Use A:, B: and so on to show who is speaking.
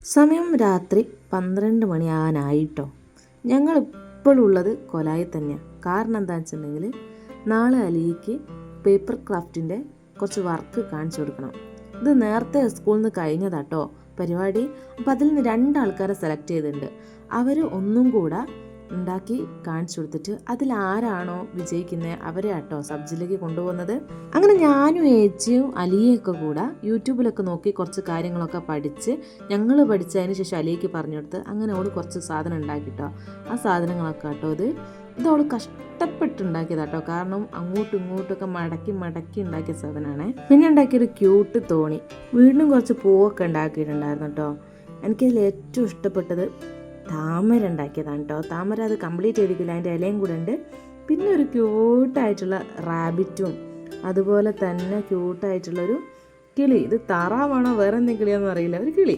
A: സമയം രാത്രി 12 മണിയാകാനായിട്ടോ. ഞങ്ങൾ ഇപ്പോഴുള്ളത് കൊലായിൽ തന്നെയാണ്. കാരണം എന്താണെന്ന് വെച്ചിട്ടുണ്ടെങ്കിൽ നാളെ അലിക്ക് പേപ്പർ ക്രാഫ്റ്റിൻ്റെ കുറച്ച് വർക്ക് കാണിച്ചു കൊടുക്കണം. ഇത് നേരത്തെ സ്കൂളിൽ നിന്ന് കഴിഞ്ഞതാട്ടോ പരിപാടി. അപ്പോൾ അതിൽ നിന്ന് 2 ആൾക്കാരെ സെലക്ട് ചെയ്തിട്ടുണ്ട്. അവർ ഒന്നും കൂടെ ഉണ്ടാക്കി കാണിച്ചു കൊടുത്തിട്ട് അതിലാരാണോ വിജയിക്കുന്നത് അവരെ ആട്ടോ സബ്ജിലേക്ക് കൊണ്ടുപോകുന്നത്. അങ്ങനെ ഞാനും ഏച്ചിയും അലിയൊക്കെ കൂടെ യൂട്യൂബിലൊക്കെ നോക്കി കുറച്ച് കാര്യങ്ങളൊക്കെ പഠിച്ച് ഞങ്ങൾ പഠിച്ചതിന് ശേഷം അലിക്ക് പറഞ്ഞു കൊടുത്ത് അങ്ങനെ അവൾ കുറച്ച് സാധനം ഉണ്ടാക്കിട്ടോ. ആ സാധനങ്ങളൊക്കെ കേട്ടോ ഇത് അവൾ കഷ്ടപ്പെട്ടുണ്ടാക്കിയതാട്ടോ. കാരണം അങ്ങോട്ടും ഇങ്ങോട്ടൊക്കെ മടക്കി ഉണ്ടാക്കിയ സാധനമാണ്. പിന്നെ ഉണ്ടാക്കിയൊരു ക്യൂട്ട് തോണി, വീണ്ടും കുറച്ച് പൂവൊക്കെ ഉണ്ടാക്കിയിട്ടുണ്ടായിരുന്നു കേട്ടോ. എനിക്കതിൽ ഏറ്റവും ഇഷ്ടപ്പെട്ടത് താമര ഉണ്ടാക്കിയതാണ് കേട്ടോ. താമര അത് കംപ്ലീറ്റ് ചെയ്തിട്ടില്ല, അതിൻ്റെ ഇലയും കൂടെ ഉണ്ട്. പിന്നെ ഒരു ക്യൂട്ടായിട്ടുള്ള റാബിറ്റും അതുപോലെ തന്നെ ക്യൂട്ടായിട്ടുള്ളൊരു കിളി. ഇത് താറാവാണോ വേറെ എന്തെങ്കിലും കിളിയാണെന്ന് അറിയില്ല, ഒരു കിളി.